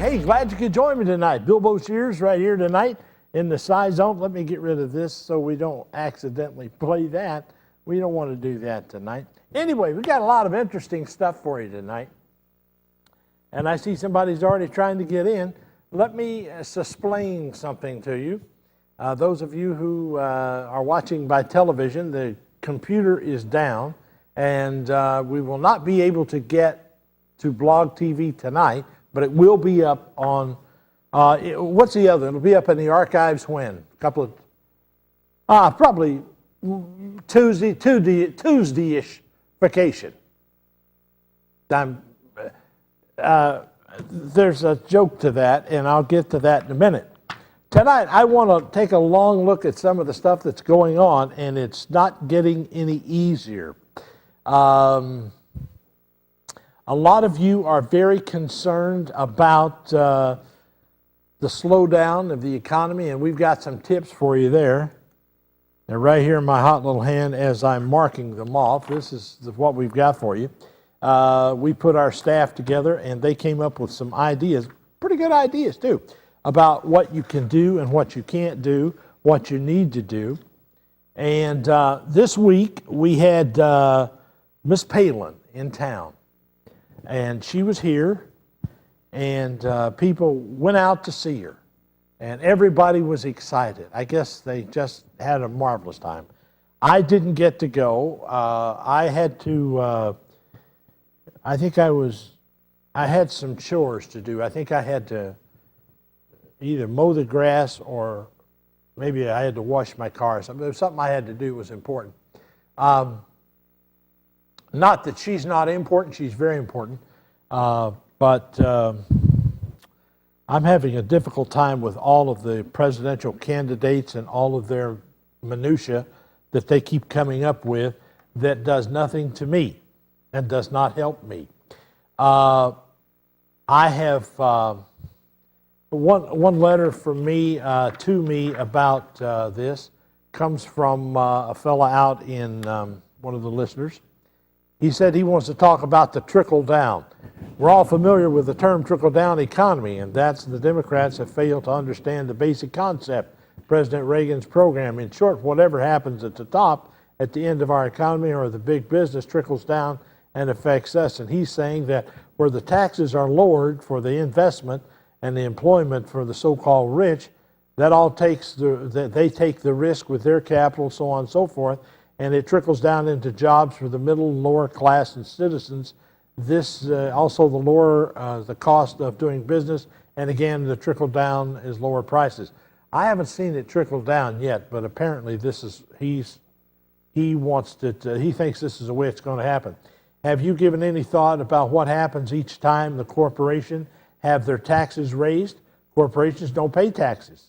Hey, glad you could join me tonight. Bill Boshears right here tonight in the Scizone. Let me get rid of this so we don't accidentally play that. We don't want to do that tonight. Anyway, we got a lot of interesting stuff for you tonight. And I see somebody's already trying to get in. Let me explain something to you. Those of you who are watching by television, the computer is down, and we will not be able to get to Blog TV tonight, but it will be up on, what's the other? It'll be up in the archives when? A couple of, probably Tuesday-ish vacation. There's a joke to that, and I'll get to that in a minute. Tonight, I want to take a long look at some of the stuff that's going on, and it's not getting any easier. A lot of you are very concerned about the slowdown of the economy, and we've got some tips for you there. They're right here in my hot little hand as I'm marking them off. This is what we've got for you. We put our staff together, and they came up with some ideas, pretty good ideas too, about what you can do and what you can't do, what you need to do. And this week, we had Miss Palin in town. And she was here, and people went out to see her, and everybody was excited. I guess they just had a marvelous time. I didn't get to go. I had to, I had some chores to do. I think I had to either mow the grass or maybe I had to wash my car or something. There was something I had to do was important. Not that she's not important, she's very important, but I'm having a difficult time with all of the presidential candidates and all of their minutia that they keep coming up with that does nothing to me and does not help me. I have one letter from me to me about this comes from a fella out in one of the listeners. He said he wants to talk about the trickle-down. We're all familiar with the term trickle-down economy, and that's the Democrats have failed to understand the basic concept of President Reagan's program. In short, whatever happens at the top, at the end of our economy or the big business trickles down and affects us. And he's saying that where the taxes are lowered for the investment and the employment for the so-called rich, that all takes they take the risk with their capital, so on and so forth, and it trickles down into jobs for the middle and lower class and citizens. This also the lower the cost of doing business, and again the trickle down is lower prices. I haven't seen it trickle down yet, but apparently this is he wants to he thinks this is the way it's going to happen. Have you given any thought about what happens each time the corporation have their taxes raised? Corporations don't pay taxes.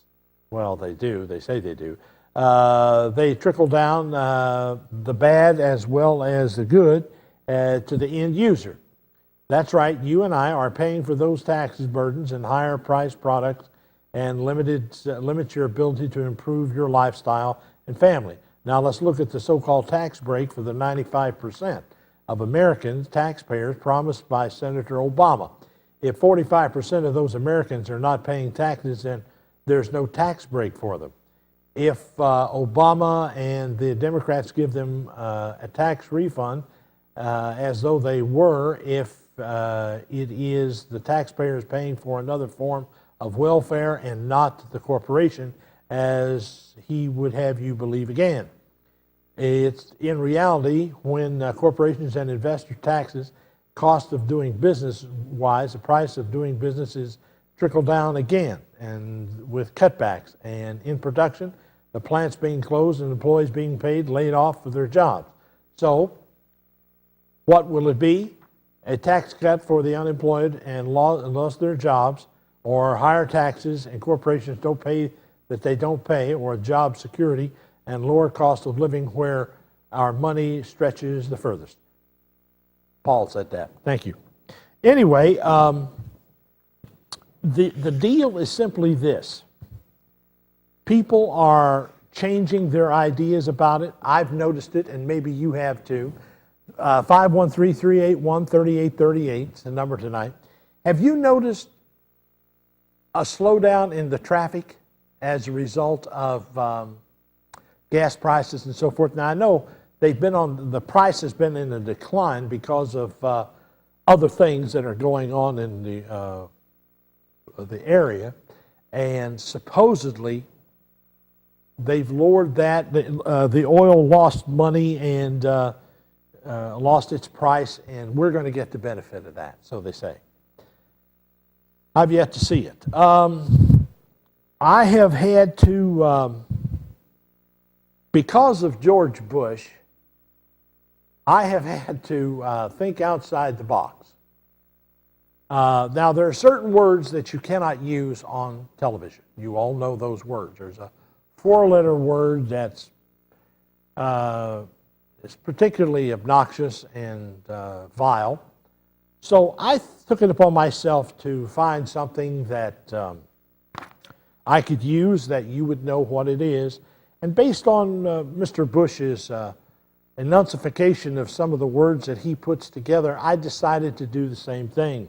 Well, they do. They say they do. They trickle down the bad as well as the good to the end user. That's right, you and I are paying for those taxes burdens and higher priced products and limits your ability to improve your lifestyle and family. Now let's look at the so-called tax break for the 95% of Americans, taxpayers, promised by Senator Obama. If 45% of those Americans are not paying taxes, then there's no tax break for them. If Obama and the Democrats give them a tax refund as though they were, if it is the taxpayers paying for another form of welfare and not the corporation, as he would have you believe again. It's in reality, when corporations and investor taxes, cost of doing business wise, the price of doing business is trickle down again, and with cutbacks, and in production, the plants being closed and employees being paid, laid off for their jobs. So, what will it be? A tax cut for the unemployed and lost their jobs, or higher taxes and corporations don't pay that they don't pay, or job security and lower cost of living where our money stretches the furthest. Paul said that. Thank you. Anyway, the deal is simply this. People are changing their ideas about it. I've noticed it, and maybe you have too. 513-381-3838 is the number tonight. Have you noticed a slowdown in the traffic as a result of gas prices and so forth. Now, I know the price has been in a decline because of other things that are going on in the area, and supposedly they've lowered that. The oil lost money and lost its price, and we're going to get the benefit of that, so they say. I've yet to see it. I have had to, because of George Bush, I have had to think outside the box. Now, there are certain words that you cannot use on television. You all know those words. There's a 4-letter word that's is particularly obnoxious and vile. So I took it upon myself to find something that I could use that you would know what it is. And based on Mr. Bush's enunciation of some of the words that he puts together, I decided to do the same thing.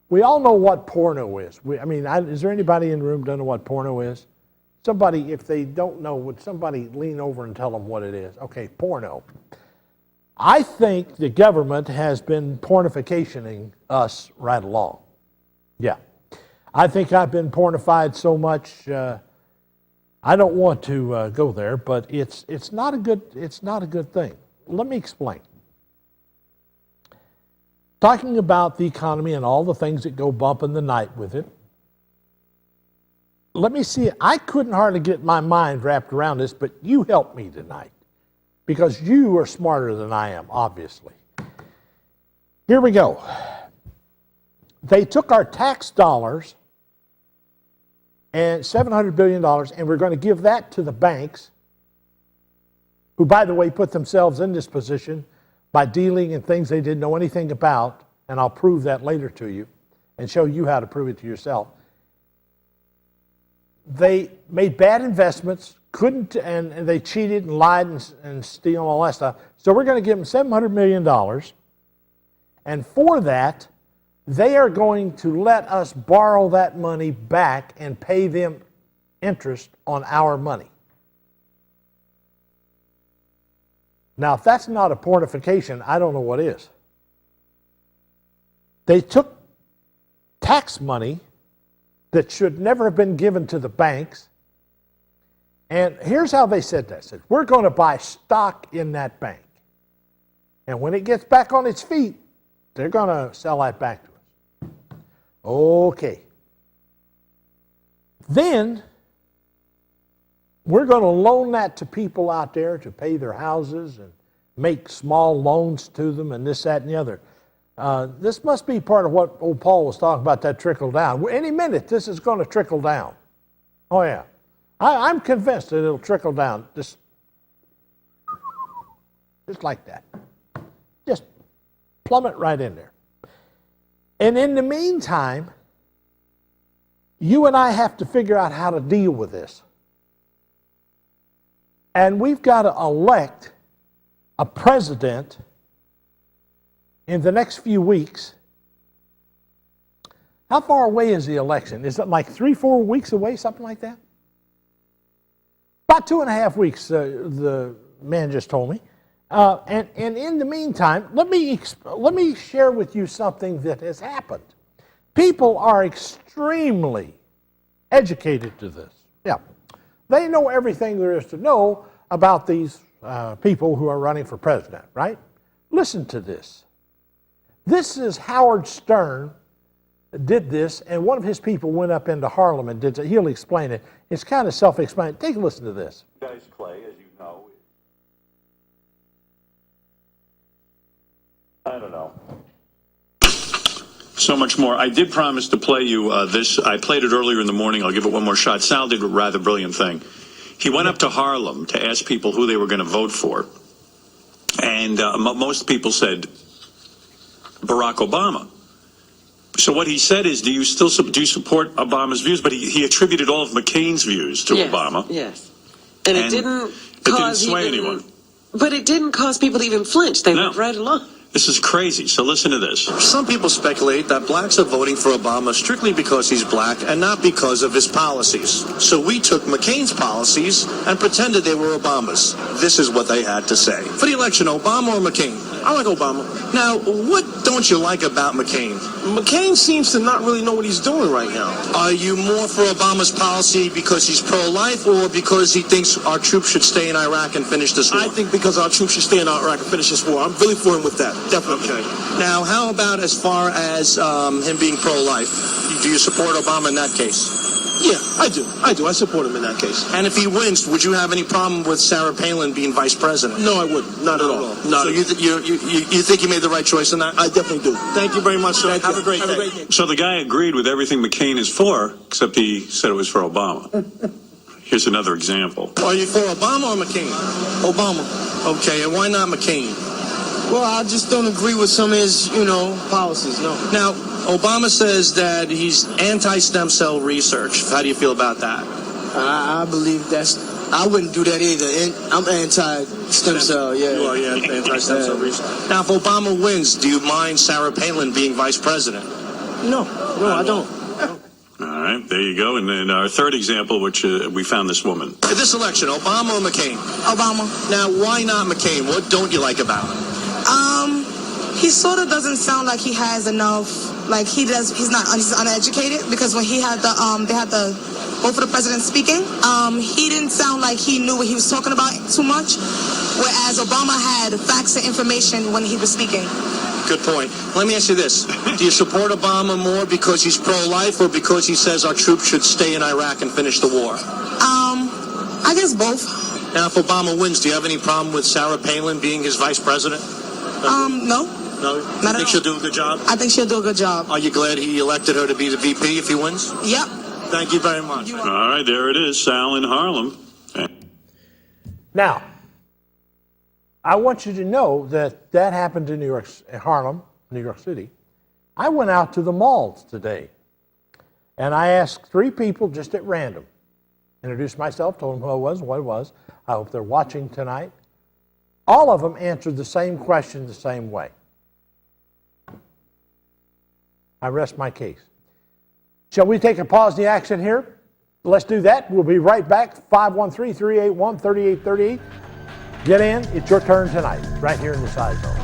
We all know what porno is. Is there anybody in the room that doesn't know what porno is? Somebody, if they don't know, would somebody lean over and tell them what it is? Okay, porno. I think the government has been pornificationing us right along. Yeah. I think I've been pornified so much, I don't want to go there, but it's not a good thing. Let me explain. Talking about the economy and all the things that go bump in the night with it, let me see. I couldn't hardly get my mind wrapped around this, but you helped me tonight because you are smarter than I am, obviously. Here we go. They took our tax dollars and $700 billion, and we're going to give that to the banks, who, by the way, put themselves in this position by dealing in things they didn't know anything about, and I'll prove that later to you and show you how to prove it to yourself. They made bad investments, and they cheated and lied and steal and all that stuff. So we're going to give them $700 million, and for that, they are going to let us borrow that money back and pay them interest on our money. Now, if that's not a pornification, I don't know what is. They took tax money that should never have been given to the banks, and here's how they said that. They said, we're going to buy stock in that bank, and when it gets back on its feet, they're going to sell that back to us. Okay. Then we're going to loan that to people out there to pay their houses and make small loans to them and this, that, and the other. This must be part of what old Paul was talking about, that trickle down. Any minute, this is going to trickle down. Oh, yeah. I'm convinced that it'll trickle down just like that. Just plummet right in there. And in the meantime, you and I have to figure out how to deal with this. And we've got to elect a president in the next few weeks. How far away is the election? Is it like 3-4 weeks away, something like that? About 2.5 weeks, the man just told me. And in the meantime, let me share with you something that has happened. People are extremely educated to this. Yeah. They know everything there is to know about these people who are running for president, right? Listen to this. This is Howard Stern did this, and one of his people went up into Harlem and did it. He'll explain it. It's kind of self-explanatory. Take a listen to this. Guys, Clay, as you know, I don't know. So much more. I did promise to play you this. I played it earlier in the morning. I'll give it one more shot. Sal did a rather brilliant thing. He went up to Harlem to ask people who they were going to vote for. And most people said Barack Obama. So what he said is, do you support Obama's views? But he attributed all of McCain's views to Obama. Yes. And it didn't sway anyone. But it didn't cause people to even flinch. They went right along. This is crazy. So listen to this. Some people speculate that blacks are voting for Obama strictly because he's black and not because of his policies. So we took McCain's policies and pretended they were Obama's. This is what they had to say. For the election, Obama or McCain? I like Obama. Now, what don't you like about McCain? McCain seems to not really know what he's doing right now. Are you more for Obama's policy because he's pro-life or because he thinks our troops should stay in Iraq and finish this war? I think because our troops should stay in Iraq and finish this war. I'm really for him with that. Definitely. Okay. Now, how about as far as him being pro-life? Do you support Obama in that case? Yeah, I do. I support him in that case. And if he wins, would you have any problem with Sarah Palin being vice president? No, I wouldn't. Not at all. So you think you made the right choice in that? I definitely do. Thank you very much, sir. Have a great day. So the guy agreed with everything McCain is for, except he said it was for Obama. Here's another example. Are you for Obama or McCain? Obama. Okay, and why not McCain? Well, I just don't agree with some of his, policies, no. Now, Obama says that he's anti-stem cell research. How do you feel about that? I believe I wouldn't do that either. I'm anti-stem cell, yeah. You are, anti-stem cell research. Now, if Obama wins, do you mind Sarah Palin being vice president? No, I don't. All right, there you go. And then our third example, which we found this woman. In this election, Obama or McCain? Obama. Now, why not McCain? What don't you like about him? He sort of doesn't sound like he has enough. Like he's uneducated, because when he had they had both of the presidents speaking, he didn't sound like he knew what he was talking about too much. Whereas Obama had facts and information when he was speaking. Good point. Let me ask you this. Do you support Obama more because he's pro-life or because he says our troops should stay in Iraq and finish the war? I guess both. Now, if Obama wins, do you have any problem with Sarah Palin being his vice president? No. No? Not you think she'll do a good job? I think she'll do a good job. Are you glad he elected her to be the VP if he wins? Yep. Thank you very much. All right, there it is, Sal in Harlem. Now, I want you to know that happened in Harlem, New York City. I went out to the malls today, and I asked 3 people just at random. Introduced myself, told them who I was and what it was. I hope they're watching tonight. All of them answered the same question the same way. I rest my case. Shall we take a pause in the action here? Let's do that. We'll be right back. 513-381-3838. Get in. It's your turn tonight, right here in the Scizone.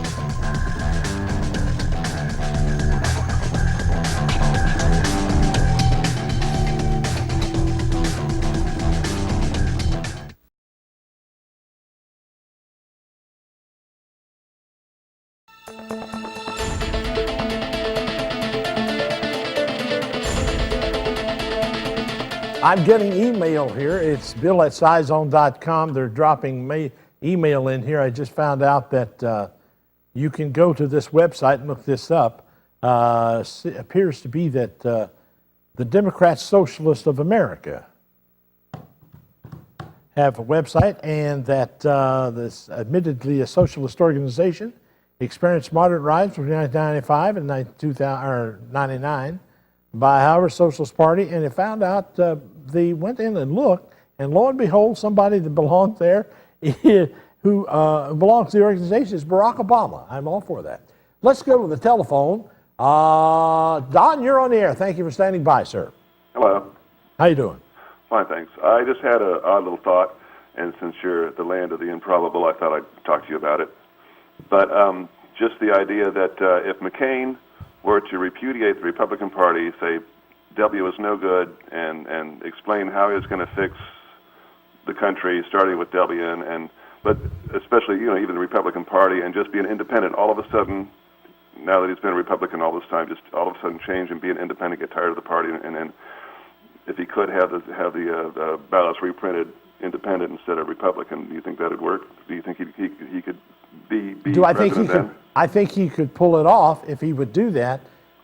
I'm getting email here. It's bill@scizone.com. They're dropping email in here. I just found out that you can go to this website and look this up. It appears to be that the Democrat Socialists of America have a website, and that this admittedly a socialist organization experienced moderate rise from 1995 and 1999 by Howard Socialist Party, and they found out they went in and looked, and lo and behold, somebody that belonged there who belongs to the organization is Barack Obama. I'm all for that. Let's go to the telephone. Don, you're on the air. Thank you for standing by, sir. Hello. How you doing? Fine, thanks. I just had an odd little thought, and since you're the land of the improbable, I thought I'd talk to you about it. But just the idea that if McCain were to repudiate the Republican Party, say W is no good, and explain how he was going to fix the country, starting with W, but especially even the Republican Party, and just be an independent, all of a sudden, now that he's been a Republican all this time, just all of a sudden change and be an independent, get tired of the party, and then if he could have the ballots reprinted independent instead of Republican, do you think that would work? Do you think he could be president then? I think he could pull it off if he would do that,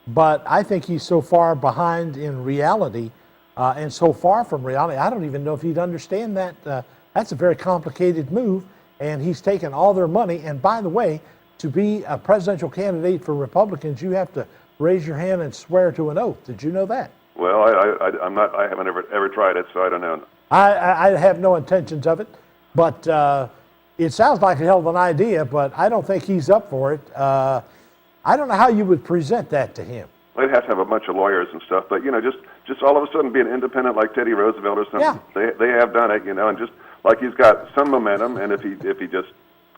but I think he's so far behind in reality and so far from reality, I don't even know if he'd understand that. That's a very complicated move, and he's taken all their money. And by the way, to be a presidential candidate for Republicans, you have to raise your hand and swear to an oath. Did you know that? Well, I haven't ever tried it, so I don't know. I have no intentions of it, but it sounds like a hell of an idea, but I don't think he's up for it. I don't know how you would present that to him. They'd have to have a bunch of lawyers and stuff, but, you know, just all of a sudden being independent like Teddy Roosevelt or something. Yeah. They have done it, you know, and just like he's got some momentum, and if he just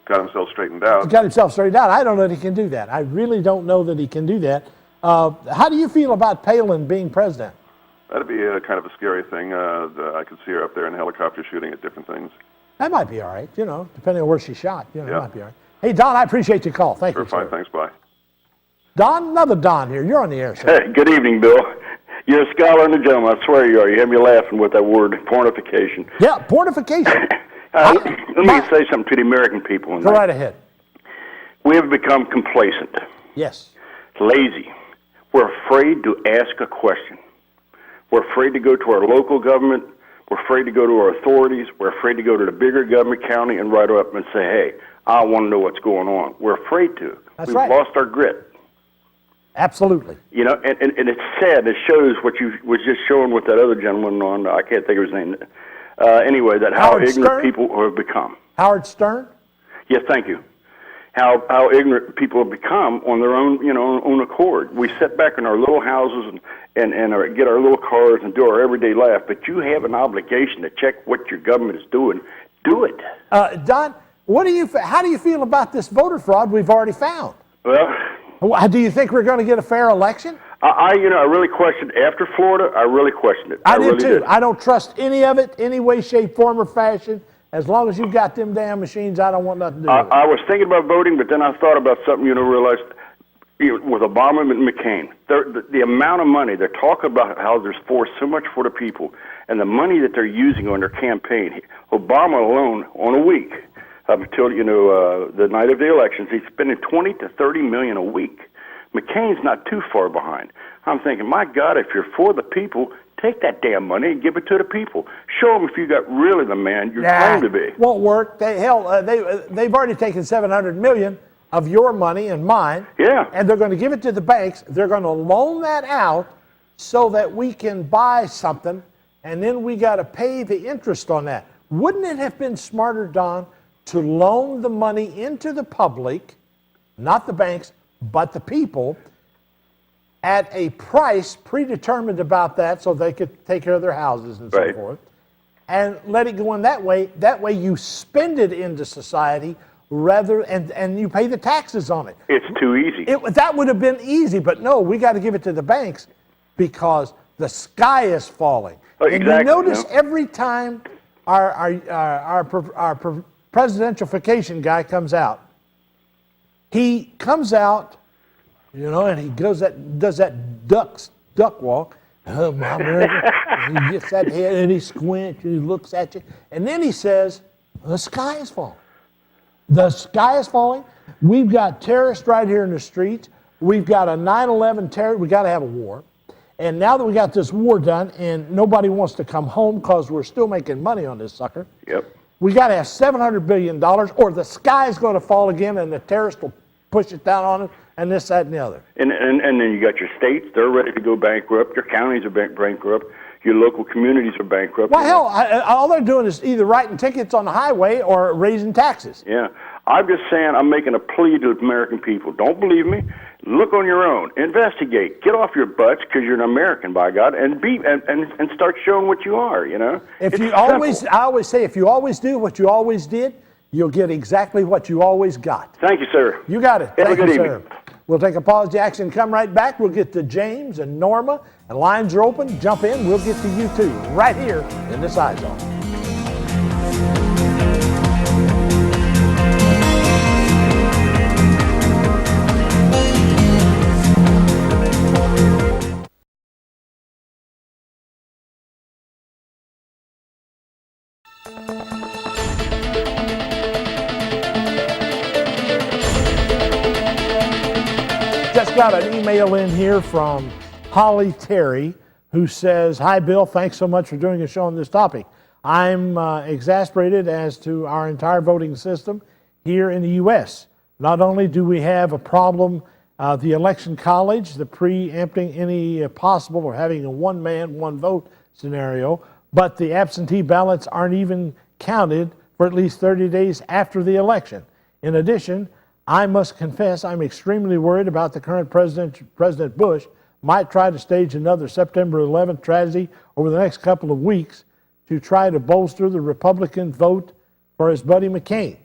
got himself straightened out. He got himself straightened out. I don't know that he can do that. I really don't know that he can do that. How do you feel about Palin being president? That'd be kind of a scary thing. I could see her up there in a helicopter shooting at different things. That might be all right, you know, depending on where she shot. You know, Yeah. It might be all right. Hey, Don, I appreciate your call. Thank you, Fine, sir. thanks, bye. Don, another Don here. You're on the air, sir. Hey, good evening, Bill. You're a scholar and a gentleman. I swear you are. You have me laughing with that word, pornification. Yeah, portification. Let me say something to the American people. Go right ahead. We have become complacent, Yes. lazy. We're afraid to ask a question. We're afraid to go to our local government. We're afraid to go to our authorities. We're afraid to go to the bigger government, county, and write up and say, hey, I want to know what's going on. We're afraid to. That's We've right. lost our grit. Absolutely. You know, and it's sad. It shows what you was just showing with that other gentleman on, I can't think of his name. Anyway, that how Howard ignorant Stern? people have become. Howard Stern? Yes, thank you. How ignorant people have become on their own, you know, own accord. We sit back in our little houses and get our little cars and do our everyday life, but you have an obligation to check what your government is doing. Do it. Don, how do you feel about this voter fraud we've already found? Well, Do you think we're going to get a fair election? I really questioned after Florida. I really questioned it. I did really too. I don't trust any of it, any way, shape, form, or fashion. As long as you've got them damn machines, I don't want nothing to do with it. I was thinking about voting, but then I thought about something, realized with Obama and McCain, the amount of money, they're talking about how there's so much for the people, and the money that they're using on their campaign. Obama alone, on a week, up until, the night of the elections, he's spending $20 to $30 million a week. McCain's not too far behind. I'm thinking, my God, if you're for the people, take that damn money and give it to the people. Show them if you got really the man you claim to be. Won't work. They've already taken $700 million of your money and mine. Yeah. And they're going to give it to the banks. They're going to loan that out so that we can buy something, and then we got to pay the interest on that. Wouldn't it have been smarter, Don, to loan the money into the public, not the banks, but the people, at a price predetermined about that so they could take care of their houses and so forth, and let it go in that way. That way you spend it into society and you pay the taxes on it. It's too easy. That would have been easy, but no, we got to give it to the banks because the sky is falling. And you notice every time our presidential guy comes out, he comes out, and he does that duck walk. Oh, my America. And he gets that head and he squints and he looks at you. And then he says, the sky is falling. The sky is falling. We've got terrorists right here in the streets. We've got a 9/11 terror. We got to have a war. And now that we got this war done and nobody wants to come home because we're still making money on this sucker. Yep. We got to have $700 billion or the sky's going to fall again and the terrorists will push it down on us and this, that, and the other. And then you got your states. They're ready to go bankrupt. Your counties are bankrupt. Your local communities are bankrupt. Well, hell, all they're doing is either writing tickets on the highway or raising taxes. Yeah. I'm just saying, I'm making a plea to the American people. Don't believe me? Look on your own. Investigate. Get off your butts because you're an American, by God, and start showing what you are, I always say, if you always do what you always did, you'll get exactly what you always got. Thank you, sir. You got it. Have a good Thank you, evening. sir. We'll take a pause, Jackson, come right back. We'll get to James and Norma, and lines are open. Jump in. We'll get to you, too, right here in the Scizone. Just got an email in here from Holly Terry who says, hi, Bill, thanks so much for doing a show on this topic. I'm exasperated as to our entire voting system here in the U.S. Not only do we have a problem, the election college, the preempting any possible or having a one-man, one-vote scenario, but the absentee ballots aren't even counted for at least 30 days after the election. In addition, I must confess I'm extremely worried about the current President Bush might try to stage another September 11th tragedy over the next couple of weeks to try to bolster the Republican vote for his buddy McCain.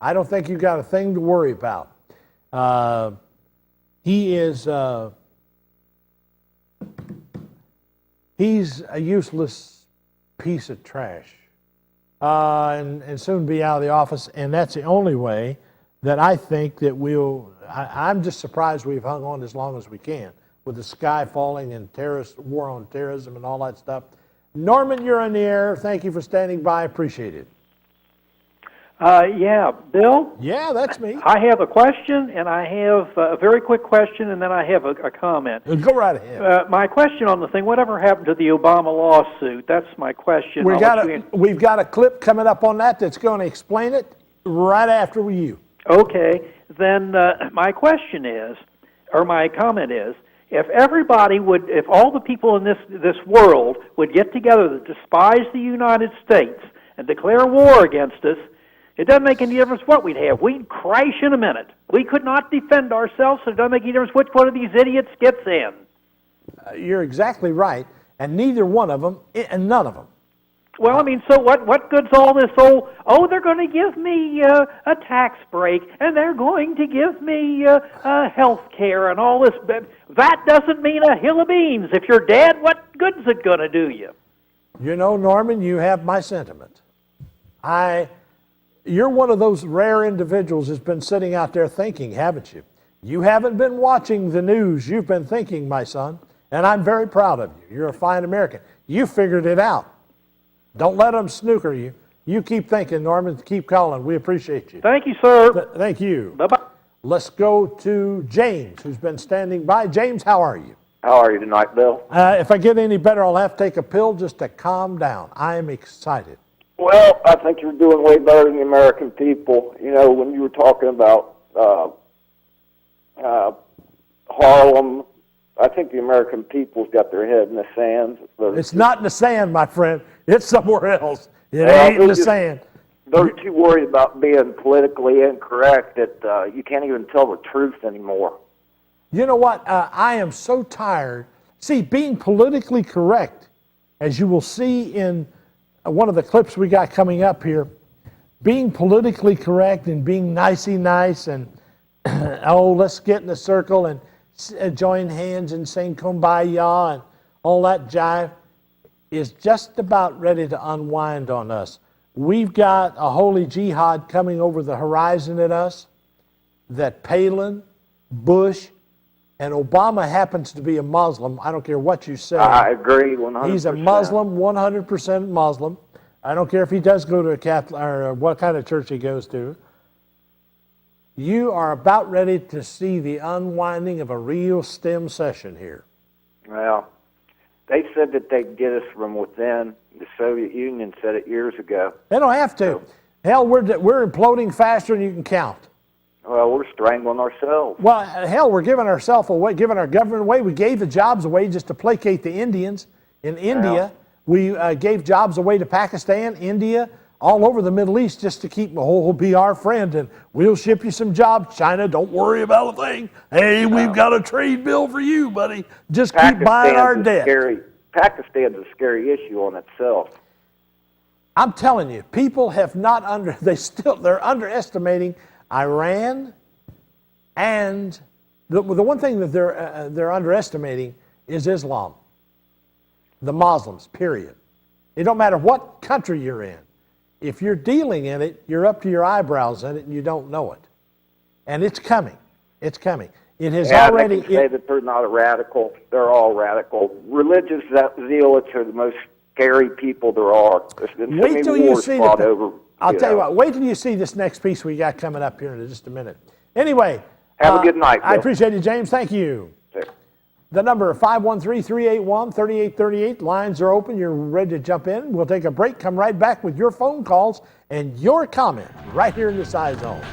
I don't think you've got a thing to worry about. He's a useless piece of trash and soon be out of the office, and that's the only way that I think that I'm just surprised we've hung on as long as we can with the sky falling and war on terrorism and all that stuff. Norman, you're in the air. Thank you for standing by. Appreciate it. Yeah, Bill? Yeah, that's me. I have a question, and I have a very quick question, and then I have a comment. Go right ahead. My question on the thing, whatever happened to the Obama lawsuit? That's my question. We've got a clip coming up on that's going to explain it right after you. Okay, then my question is, or my comment is, if all the people in this world would get together to despise the United States and declare war against us, it doesn't make any difference what we'd have. We'd crash in a minute. We could not defend ourselves, so it doesn't make any difference which one of these idiots gets in. You're exactly right, and neither one of them, and none of them. Well, I mean, so what good's all this they're going to give me a tax break, and they're going to give me health care and all this. That doesn't mean a hill of beans. If you're dead, what good's it going to do you? You know, Norman, you have my sentiment. You're one of those rare individuals who's been sitting out there thinking, haven't you? You haven't been watching the news. You've been thinking, my son, and I'm very proud of you. You're a fine American. You figured it out. Don't let them snooker you. You keep thinking, Norman. Keep calling. We appreciate you. Thank you, sir. Thank you. Bye-bye. Let's go to James, who's been standing by. James, how are you? How are you tonight, Bill? If I get any better, I'll have to take a pill just to calm down. I am excited. Well, I think you're doing way better than the American people. You know, when you were talking about Harlem, I think the American people's got their head in the sand. It's not in the sand, my friend. It's somewhere else. It ain't in the sand. They're too worried about being politically incorrect that you can't even tell the truth anymore. You know what? I am so tired. See, being politically correct, as you will see in one of the clips we got coming up here, being politically correct and being nicey nice and, let's get in a circle and join hands and sing Kumbaya and all that jive is just about ready to unwind on us. We've got a holy jihad coming over the horizon at us that Palin, Bush, and Obama happens to be a Muslim. I don't care what you say. I agree 100%. He's a Muslim, 100% Muslim. I don't care if he does go to a Catholic or what kind of church he goes to. You are about ready to see the unwinding of a real STEM session here. Well, they said that they'd get us from within. The Soviet Union said it years ago. They don't have to. Hell, we're imploding faster than you can count. Well, we're strangling ourselves. Well, hell, we're giving ourselves away, giving our government away. We gave the jobs away just to placate the Indians in India. We gave jobs away to Pakistan, India, all over the Middle East just to keep be our friend, and we'll ship you some jobs. China, don't worry about a thing. Hey, we've got a trade bill for you, buddy. Just keep buying our debt. Pakistan's a scary issue on itself. I'm telling you, people have not they're underestimating Iran, and the one thing that they're underestimating is Islam, the Muslims. Period. It don't matter what country you're in. If you're dealing in it, you're up to your eyebrows in it, and you don't know it. And it's coming. It's coming. It has already. I can say that they're not a radical. They're all radical. Religious zealots are the most scary people there are. Wait till you see I'll tell you what. Wait till you see this next piece we got coming up here in just a minute. Anyway, have a good night, Bill. I appreciate it, James. Thank you. Sure. The number 513-381-3838. Lines are open. You're ready to jump in. We'll take a break. Come right back with your phone calls and your comment right here in the Scizone.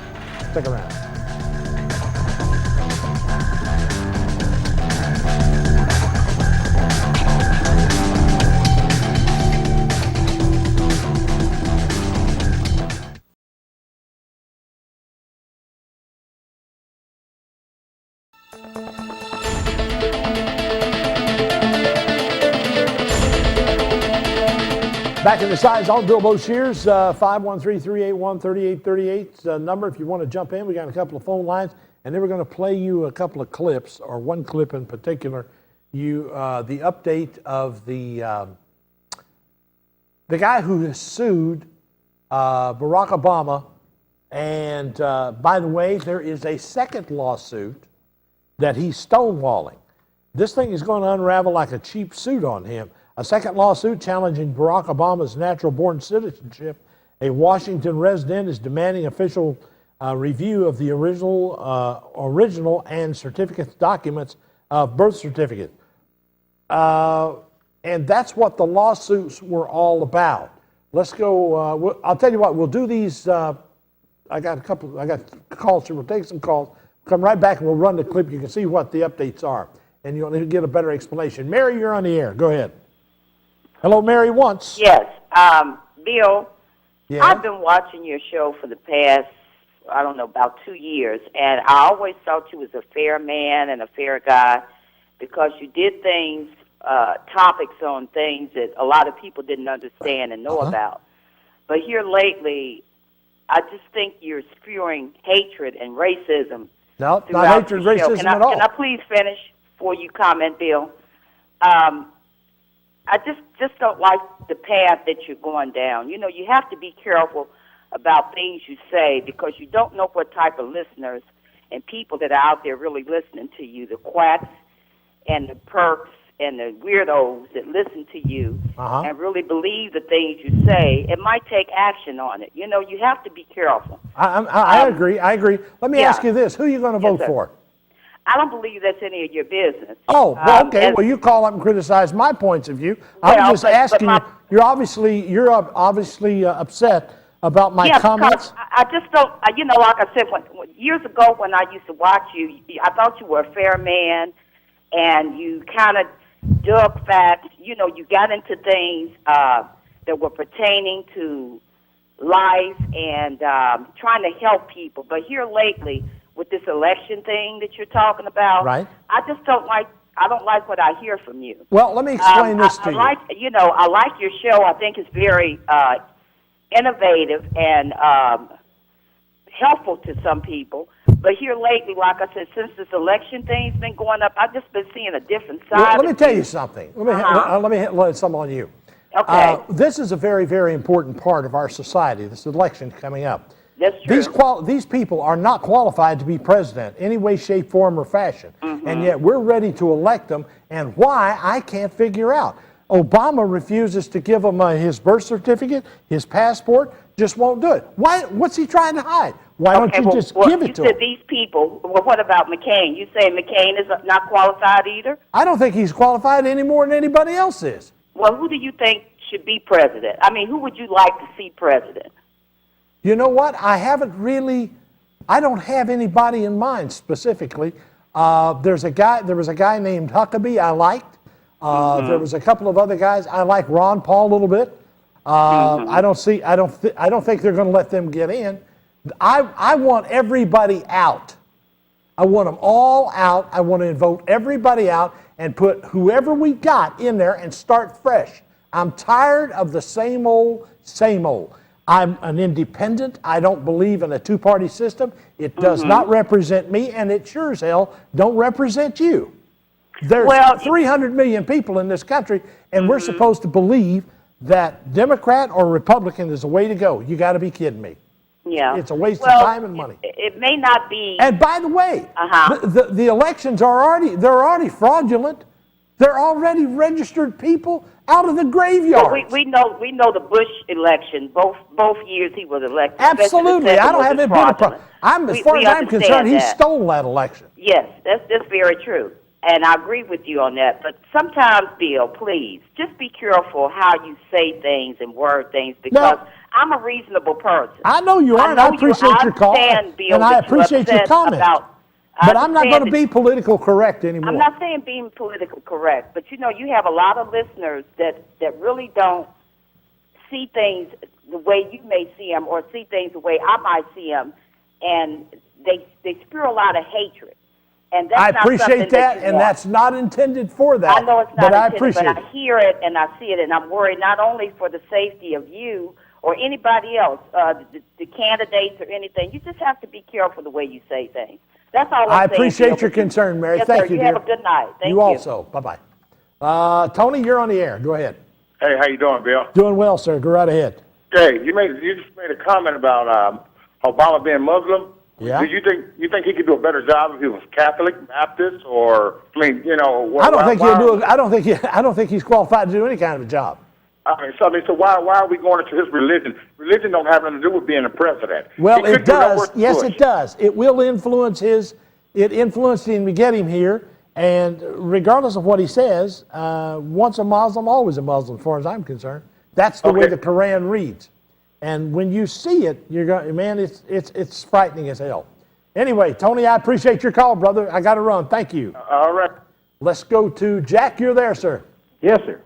Stick around. Back in the Scizone, Bill Boshears, 513-381-3838's number if you want to jump in. We got a couple of phone lines, and then we're going to play you a couple of clips, or one clip in particular. The update of the guy who has sued Barack Obama, and by the way, there is a second lawsuit that he's stonewalling. This thing is going to unravel like a cheap suit on him. A second lawsuit challenging Barack Obama's natural-born citizenship. A Washington resident is demanding official review of the original and certificate documents of birth certificate. And that's what the lawsuits were all about. Let's go. I'll tell you what. We'll do these. I got calls. So we'll take some calls. Come right back and we'll run the clip. You can see what the updates are, and you'll get a better explanation. Mary, you're on the air. Go ahead. Hello, Mary. Once. Yes, Bill. Yeah. I've been watching your show for the past, I don't know, about 2 years, and I always thought you was a fair man and a fair guy because you did things, topics on things that a lot of people didn't understand and know about. But here lately, I just think you're spewing hatred and racism. No, not hatred, racism at all. Can I please finish before you comment, Bill? I just don't like the path that you're going down. You know, you have to be careful about things you say because you don't know what type of listeners and people that are out there really listening to you, the quacks and the perks and the weirdos that listen to you and really believe the things you say. It might take action on it. You know, you have to be careful. I agree. I agree. Let me ask you this. Who are you going to vote for? I don't believe that's any of your business. Oh, well, okay. Well, you call up and criticize my points of view. I'm just asking you. You're obviously upset about my comments. I just don't. You know, like I said, years ago when I used to watch you, I thought you were a fair man, and you kind of dug facts. You know, you got into things that were pertaining to life and trying to help people. But here lately, with this election thing that you're talking about, right? I just don't like. I don't like what I hear from you. Well, let me explain this to you. I like your show. I think it's very innovative and helpful to some people. But here lately, like I said, since this election thing's been going up, I've just been seeing a different side. Well, let me tell you something. Let me hit some on you. Okay. This is a very, very important part of our society. This election coming up. That's true. These people are not qualified to be president any way, shape, form, or fashion. And yet we're ready to elect them. And why, I can't figure out. Obama refuses to give them his birth certificate, his passport, just won't do it. Why? What's he trying to hide? Why don't you just give it to him? You said these people. Well, what about McCain? You say McCain is not qualified either? I don't think he's qualified any more than anybody else is. Well, who do you think should be president? I mean, who would you like to see president? You know what? I don't have anybody in mind specifically. There was a guy named Huckabee I liked. There was a couple of other guys. I like Ron Paul a little bit. I don't think they're going to let them get in. I want everybody out. I want them all out. I want to vote everybody out and put whoever we got in there and start fresh. I'm tired of the same old, same old. I'm an independent. I don't believe in a two-party system. It does not represent me, and it sure as hell don't represent you. There's 300 million people in this country, and we're supposed to believe that Democrat or Republican is the way to go. You got to be kidding me. Yeah. It's a waste of time and money. It may not be. And by the way, the elections are already fraudulent. They're already registered people out of the graveyard. Well, we know the Bush election. Both years he was elected. Absolutely, I don't have it been a problem. As far as I'm concerned, he stole that election. Yes, that's very true, and I agree with you on that. But sometimes, Bill, please just be careful how you say things and word things because I'm a reasonable person. I know you are, and I appreciate your call, and I appreciate your comments. But I'm not going to be political correct anymore. I'm not saying being political correct, but you know, you have a lot of listeners that really don't see things the way you may see them or see things the way I might see them, and they spew a lot of hatred. And that's I not something appreciate that, you and want. that's not intended for that. I know it's not but I intended, appreciate but it. I hear it and I see it, and I'm worried not only for the safety of you or anybody else, the candidates or anything. You just have to be careful the way you say things. That's all I'm saying. I appreciate Bill. your concern, Mary. Yes, Thank sir. you, You dear. have a good night. Thank you. You also. Bye-bye. Tony, you're on the air. Go ahead. Hey, how you doing, Bill? Doing well, sir. Go right ahead. Hey, you just made a comment about Obama being Muslim. Yeah. Do you think he could do a better job if he was Catholic, Baptist, or I mean, you know? I don't think he'll do. I don't think he's qualified to do any kind of a job. So why are we going into his religion? Religion don't have nothing to do with being a president. Well, He it could do no does. worse than Yes, Bush. it does. It will influence his. It influenced him to get him here. And regardless of what he says, once a Muslim, always a Muslim, as far as I'm concerned. That's the way the Quran reads. And when you see it, you're going, man, it's frightening as hell. Anyway, Tony, I appreciate your call, brother. I got to run. Thank you. All right. Let's go to Jack. You're there, sir. Yes, sir.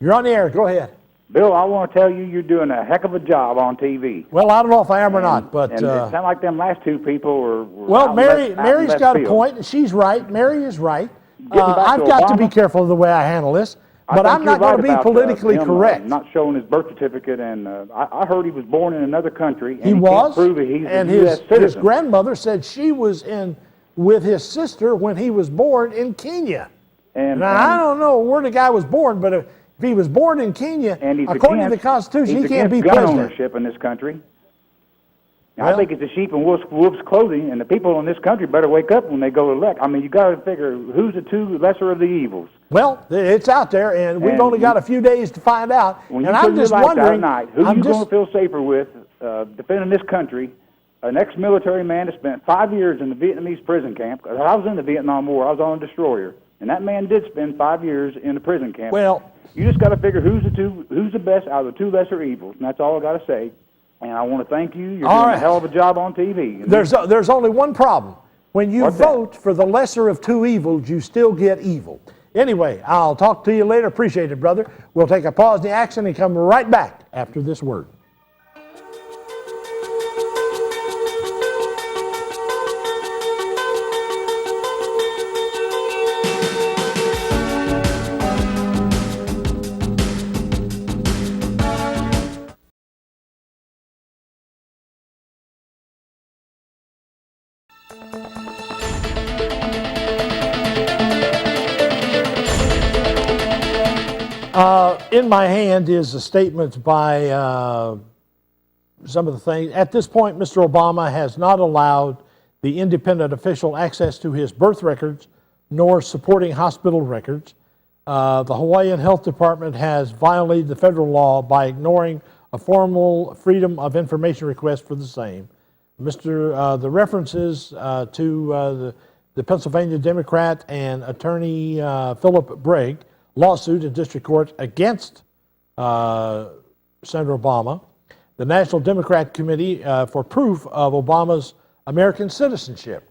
You're on the air. Go ahead. Bill, I want to tell you, you're doing a heck of a job on TV. Well, I don't know if I am or not, but and it sounds like them last two people were well, out Mary's left got a field. point, and she's right. Mary is right. Getting back I've to got to Obama, be careful of the way I handle this, I but think I'm you're not going to right be about, politically him, correct. Not showing his birth certificate, and I heard he was born in another country. And He can't was, prove it. He's and a U.S. his citizen. grandmother said she was in with his sister when he was born in Kenya. Now, I don't know where the guy was born, but if he was born in Kenya, and he's according to the against- Constitution, he he's can't be against gun president. ownership in this country. Now, Well- I think it's a sheep in wolf's clothing, and the people in this country better wake up when they go to elect. I mean, you got to figure who's the two lesser of the evils. Well, it's out there, and we've And only got a few days to find out. When And you I'm put your just lights out at wondering, night, who I'm you going just, to feel safer with defending this country? An ex-military man that spent 5 years in the Vietnamese prison camp. 'Cause I was in the Vietnam War. I was on a destroyer, and that man did spend 5 years in the prison camp. well, You just got to figure who's the best out of the two lesser evils, and that's all I got to say. And I want to thank you. You're All doing right. a hell of a job on TV. And there's only one problem. When you What's that? vote for the lesser of two evils, you still get evil. Anyway, I'll talk to you later. Appreciate it, brother. We'll take a pause in the action and come right back after this word. In my hand is a statement by some of the things. At this point, Mr. Obama has not allowed the independent official access to his birth records nor supporting hospital records. The Hawaiian Health Department has violated the federal law by ignoring a formal Freedom of Information request for the same. The references to the Pennsylvania Democrat and attorney Philip Bragg lawsuit in district court against Senator Obama, the National Democrat Committee for proof of Obama's American citizenship.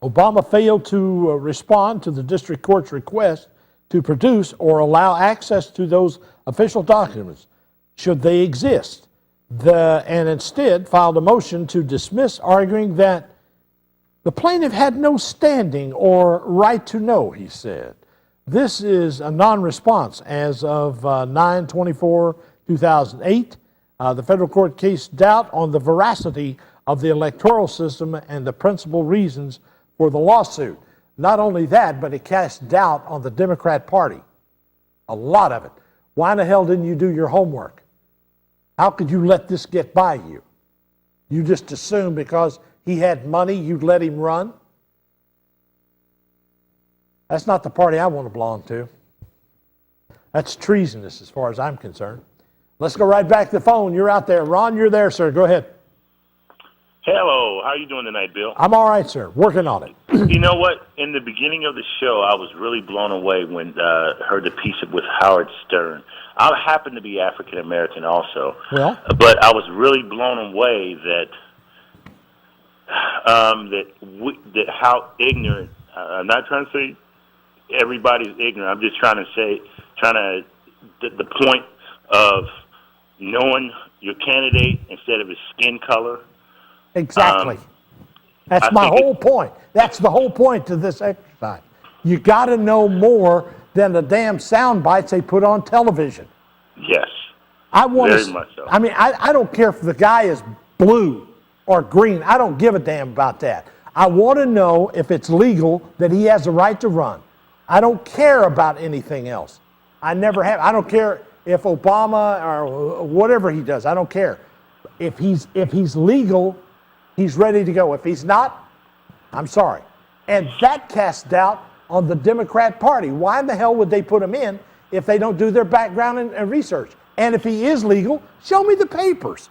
Obama failed to respond to the district court's request to produce or allow access to those official documents, should they exist, and instead filed a motion to dismiss, arguing that the plaintiff had no standing or right to know, he said. This is a non-response as of 9/24/2008. The federal court cast doubt on the veracity of the electoral system and the principal reasons for the lawsuit. Not only that, but it cast doubt on the Democrat Party. A lot of it. Why in the hell didn't you do your homework? How could you let this get by you? You just assumed because he had money, you'd let him run? That's not the party I want to belong to. That's treasonous as far as I'm concerned. Let's go right back to the phone. You're out there. Ron, you're there, sir. Go ahead. Hello. How you doing tonight, Bill? I'm all right, sir. Working on it. You know what? In the beginning of the show, I was really blown away when heard the piece with Howard Stern. I happen to be African American also, Well, but I was really blown away that that how ignorant. I'm not trying to say everybody's ignorant. I'm just trying to say the point of knowing your candidate instead of his skin color. exactly. That's my whole point. That's the whole point to this exercise. You got to know more than the damn sound bites they put on television. Yes. Very much so. I mean, I don't care if the guy is blue or green. I don't give a damn about that. I want to know if it's legal that he has the right to run. I don't care about anything else. I never have. I don't care if Obama or whatever he does. I don't care. If he's legal, he's ready to go. If he's not, I'm sorry. And that casts doubt on the Democrat Party. Why in the hell would they put him in if they don't do their background and research? And if he is legal, show me the papers.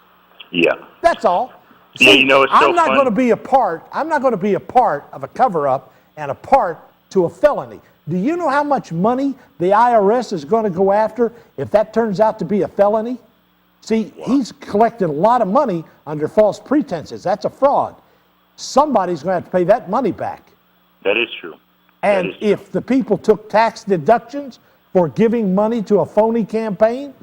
Yeah. That's all. Yeah, you know, it's so I'm not funny. going to be a part. I'm not going to be a part of a cover-up and a part to a felony. Do you know how much money the IRS is going to go after if that turns out to be a felony? See, he's collected a lot of money under false pretenses. That's a fraud. Somebody's going to have to pay that money back. That is true. And if the people took tax deductions for giving money to a phony campaign,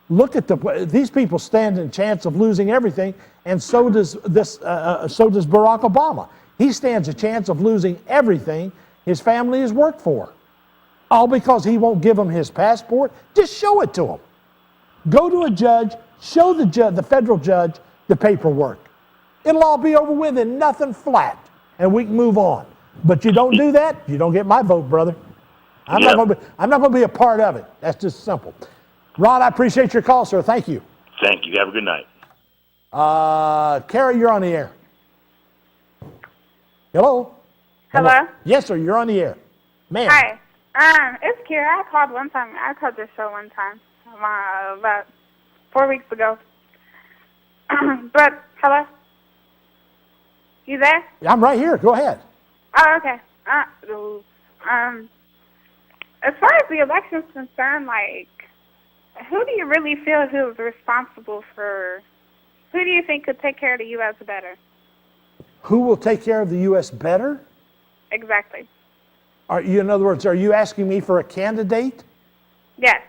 look at these people stand a chance of losing everything, and so does Barack Obama. He stands a chance of losing everything his family has worked for, all because he won't give them his passport. Just show it to him. Go to a judge, show the federal judge the paperwork. It'll all be over with and nothing flat, and we can move on. But you don't do that, you don't get my vote, brother. I'm not going to be a part of it. That's just simple. Ron, I appreciate your call, sir. Thank you. Thank you. Have a good night. Carrie, you're on the air. Hello? Hello? Yes, sir. You're on the air. Ma'am. Hi. It's Kira. I called one time. I called your show one time about 4 weeks ago. But, hello? You there? I'm right here. Go ahead. Oh, okay. As far as the election's concerned, like, who do you really feel who is responsible for, who do you think could take care of the U.S. better? Who will take care of the U.S. better? Exactly. In other words, are you asking me for a candidate? Yes.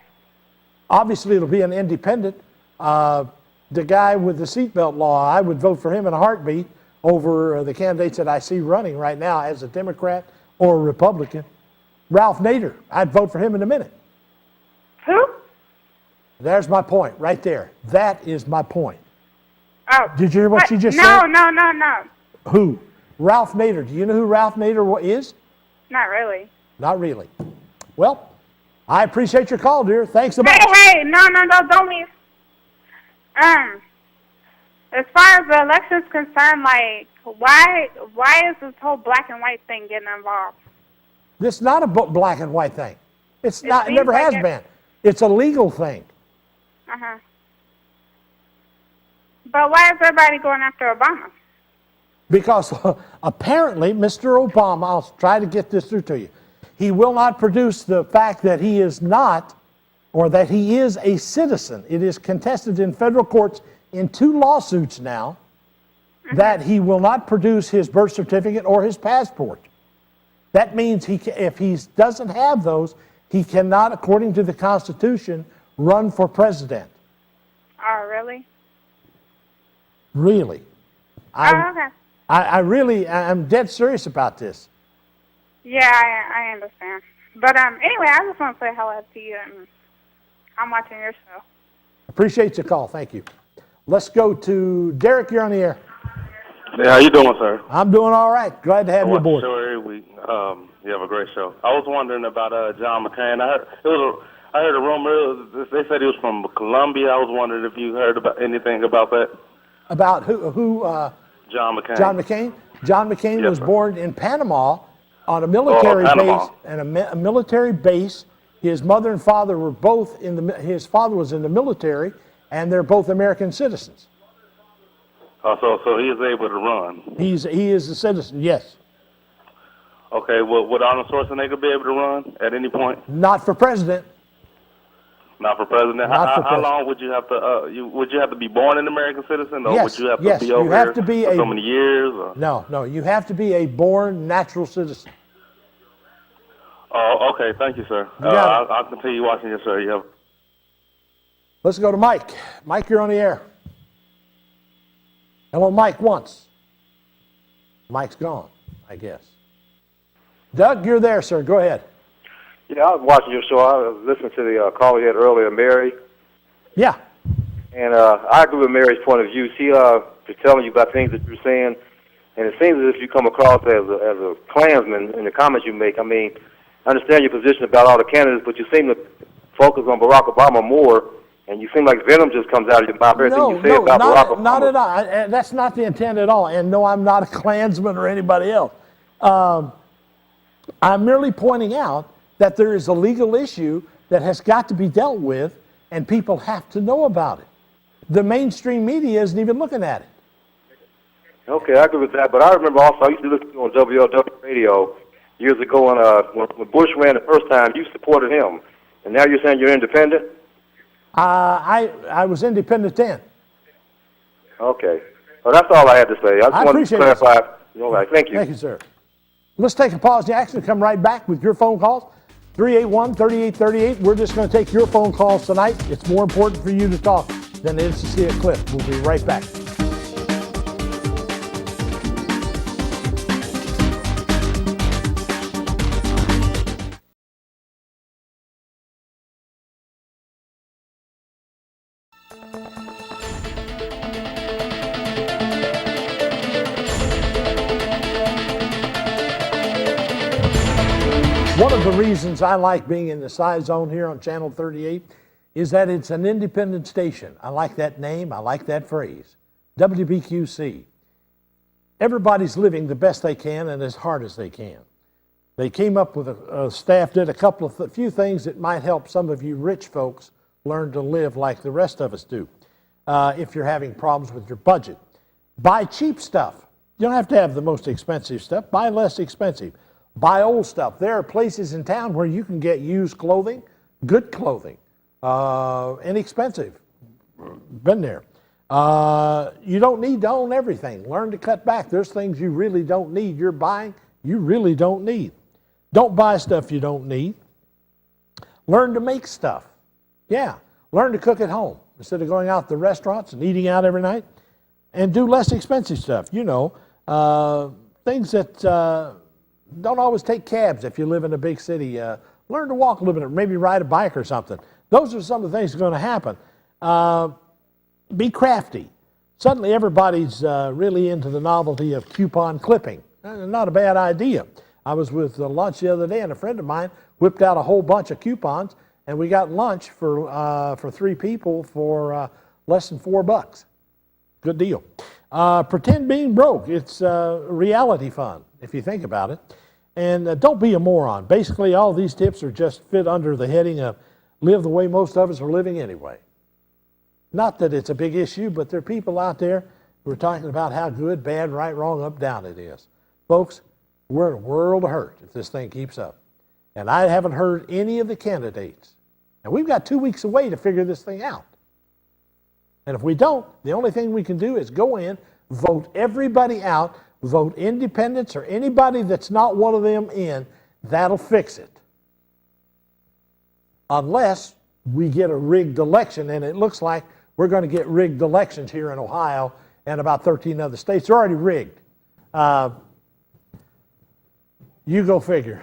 Obviously, it'll be an independent. The guy with the seatbelt law, I would vote for him in a heartbeat over the candidates that I see running right now as a Democrat or a Republican. Ralph Nader, I'd vote for him in a minute. Who? There's my point right there. That is my point. Oh. Did you hear what she just said? No. Who? Ralph Nader. Do you know who Ralph Nader is? Not really. Not really. Well, I appreciate your call, dear. Thanks so much. Hey, no, don't leave. As far as the election's concerned, like, why is this whole black and white thing getting involved? This is not a black and white thing. It's not. It never has been. It's a legal thing. Uh-huh. But why is everybody going after Obama? Because apparently, Mr. Obama, I'll try to get this through to you, he will not produce the fact that he is not, or that he is a citizen. It is contested in federal courts in 2 lawsuits now that he will not produce his birth certificate or his passport. That means if he doesn't have those, he cannot, according to the Constitution, run for president. Oh, really? Really. Okay. I'm dead serious about this. Yeah, I understand. But anyway, I just want to say hello to you, and I'm watching your show. Appreciate the call. Thank you. Let's go to Derek. You're on the air. Hey, how you doing, sir? I'm doing all right. Glad to have you aboard. Show every week. You have a great show. I was wondering about John McCain. I heard a rumor. They said he was from Colombia. I was wondering if you heard about anything about that. About who? John McCain. John McCain. John McCain was sir. born in Panama on a military base. And a military base. His mother and father were both his father was in the military, and they're both American citizens. So he is able to run. He is a citizen. Yes. Okay. Well, would Arnold Schwarzenegger be able to run at any point? Not for president. Not for president. How long would you have to? Would you have to be born an American citizen, or would you have to be over here for so many years? Or? No. You have to be a born natural citizen. Oh, okay. Thank you, sir. I'll continue watching your show. You have. Let's go to Mike. Mike, you're on the air. Hello, Mike. Once. Mike's gone, I guess. Doug, you're there, sir. Go ahead. Yeah, I was watching your show. I was listening to the call you had earlier, Mary. Yeah. And I agree with Mary's point of view. She was telling you about things that you're saying, and it seems as if you come across as a Klansman in the comments you make. I mean, I understand your position about all the candidates, but you seem to focus on Barack Obama more, and you seem like venom just comes out of your mouth. Everything you say about Barack Obama. Not at all. That's not the intent at all. And no, I'm not a Klansman or anybody else. I'm merely pointing out that there is a legal issue that has got to be dealt with, and people have to know about it. The mainstream media isn't even looking at it. Okay, I agree with that. But I remember also, I used to listen to on WLW radio years ago, and when Bush ran the first time, you supported him. And now you're saying you're independent? I was independent then. Okay. Well, that's all I had to say. I just wanted to clarify. All right, thank you. Thank you, sir. Let's take a pause, Jackson, and come right back with your phone calls. 381-3838. We're just going to take your phone calls tonight. It's more important for you to talk than it is to see a clip. We'll be right back. One of the reasons I like being in the Scizone here on Channel 38 is that it's an independent station. I like that name. I like that phrase. WBQC. Everybody's living the best they can and as hard as they can. They came up with staff did a few things that might help some of you rich folks learn to live like the rest of us do. If you're having problems with your budget, buy cheap stuff. You don't have to have the most expensive stuff. Buy less expensive. Buy old stuff. There are places in town where you can get used clothing, good clothing, inexpensive. Been there. You don't need to own everything. Learn to cut back. There's things you really don't need. You're buying, you really don't need. Don't buy stuff you don't need. Learn to make stuff. Yeah. Learn to cook at home instead of going out to restaurants and eating out every night. And do less expensive stuff. You know, things that don't always take cabs if you live in a big city. Learn to walk a little bit, maybe ride a bike or something. Those are some of the things that are going to happen. Be crafty. Suddenly everybody's really into the novelty of coupon clipping. Not a bad idea. I was with lunch the other day, and a friend of mine whipped out a whole bunch of coupons, and we got lunch for 3 people for less than $4. Good deal. Pretend being broke. It's reality fun, if you think about it. And don't be a moron. Basically, all these tips are just fit under the heading of live the way most of us are living anyway. Not that it's a big issue, but there are people out there who are talking about how good, bad, right, wrong, up, down it is. Folks, we're in a world of hurt if this thing keeps up. And I haven't heard any of the candidates. And we've got 2 weeks away to figure this thing out. And if we don't, the only thing we can do is go in, vote everybody out, vote independents or anybody that's not one of them in. That'll fix it. Unless we get a rigged election, and it looks like we're going to get rigged elections here in Ohio and about 13 other states. They're already rigged. You go figure.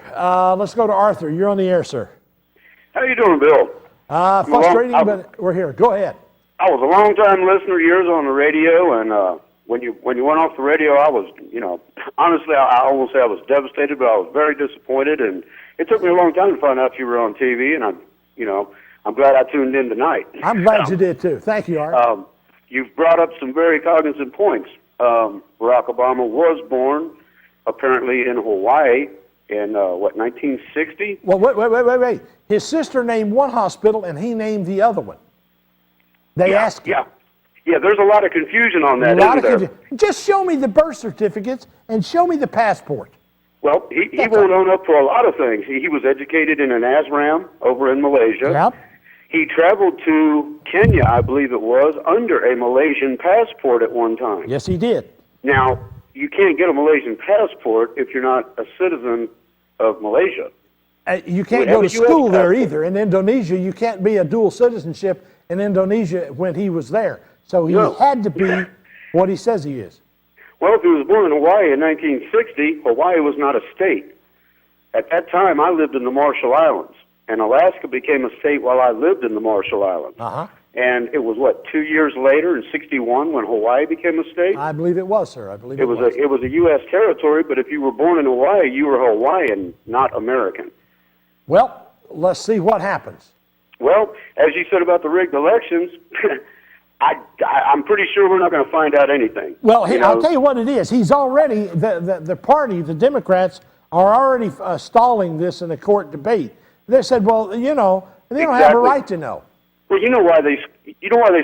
Let's go to Arthur. You're on the air, sir. How you doing, Bill? Frustrating, but we're here. Go ahead. I was a long-time listener, years on the radio, and when you went off the radio, I was, honestly, I won't say I was devastated, but I was very disappointed, and it took me a long time to find out you were on TV, and I'm glad I tuned in tonight. I'm glad you did too. Thank you, Art. You've brought up some very cognizant points. Barack Obama was born apparently in Hawaii in 1960? Well, wait. His sister named one hospital, and he named the other one. They asked him. Yeah, there's a lot of confusion on that, isn't there? Just show me the birth certificates and show me the passport. Well, he won't own up for a lot of things. He was educated in an ASRAM over in Malaysia. Yep. He traveled to Kenya, I believe it was, under a Malaysian passport at one time. Yes, he did. Now, you can't get a Malaysian passport if you're not a citizen of Malaysia. You can't go to school there either. In Indonesia, you can't be a dual citizenship in Indonesia when he was there. So he had to be what he says he is. Well, if he was born in Hawaii in 1960, Hawaii was not a state. At that time, I lived in the Marshall Islands, and Alaska became a state while I lived in the Marshall Islands. And it was, what, 2 years later in 61 when Hawaii became a state? I believe it was, sir. I believe It was a U.S. territory, but if you were born in Hawaii, you were Hawaiian, not American. Well, let's see what happens. Well, as you said about the rigged elections, I'm pretty sure we're not going to find out anything. Well, You know? I'll tell you what it is. He's already, the party, the Democrats, are already stalling this in a court debate. They said, well, you know, they don't have a right to know. Well, you know why they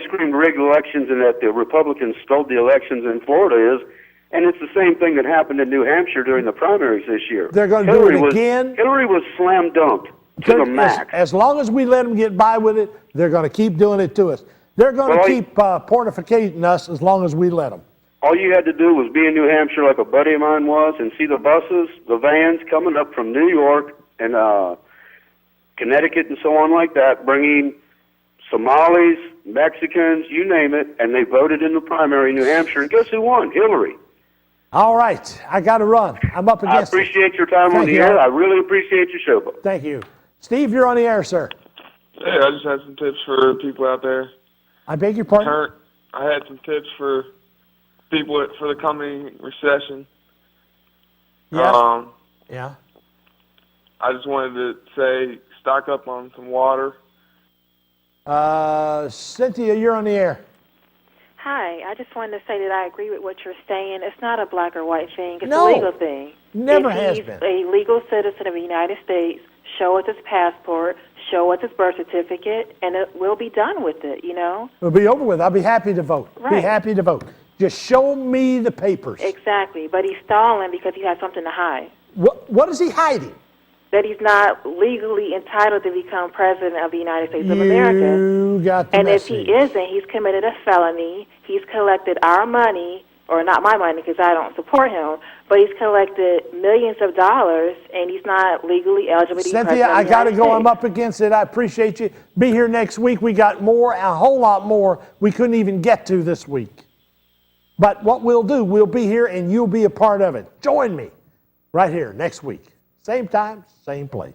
screamed rigged elections and that the Republicans stole the elections in Florida is, and it's the same thing that happened in New Hampshire during the primaries this year. They're going to do it again. Hillary was slam dunked to the max. As long as we let them get by with it, they're going to keep doing it to us. They're going to keep portificating us as long as we let them. All you had to do was be in New Hampshire like a buddy of mine was and see the buses, the vans coming up from New York and Connecticut and so on like that, bringing Somalis, Mexicans, you name it, and they voted in the primary in New Hampshire. And guess who won? Hillary. All right. I got to run. I'm up against it. I appreciate your time on the air. I really appreciate your show. Thank you. Steve, you're on the air, sir. Hey, I just had some tips for people out there. I beg your pardon? I had some tips for people for the coming recession. Yeah. Yeah. I just wanted to say stock up on some water. Cynthia, you're on the air. Hi, I just wanted to say that I agree with what you're saying. It's not a black or white thing. It's No. a legal thing. Never if has he's been. a legal citizen of the United States, show us his passport, show us his birth certificate, and it will be done with it, you know? It'll be over with. I'll be happy to vote. Be Right. happy to vote. Just show me the papers. Exactly, but he's stalling because he has something to hide. What is he hiding? That he's not legally entitled to become president of the United States of America. You got the And message. if he isn't, he's committed a felony. He's collected our money, or not my money because I don't support him, but he's collected millions of dollars, and he's not legally eligible to be Cynthia, president I of the got to United go. States. I'm up against it. I appreciate you. Be here next week. We got more, a whole lot more we couldn't even get to this week. But what we'll do, we'll be here and you'll be a part of it. Join me right here next week. Same time, same place.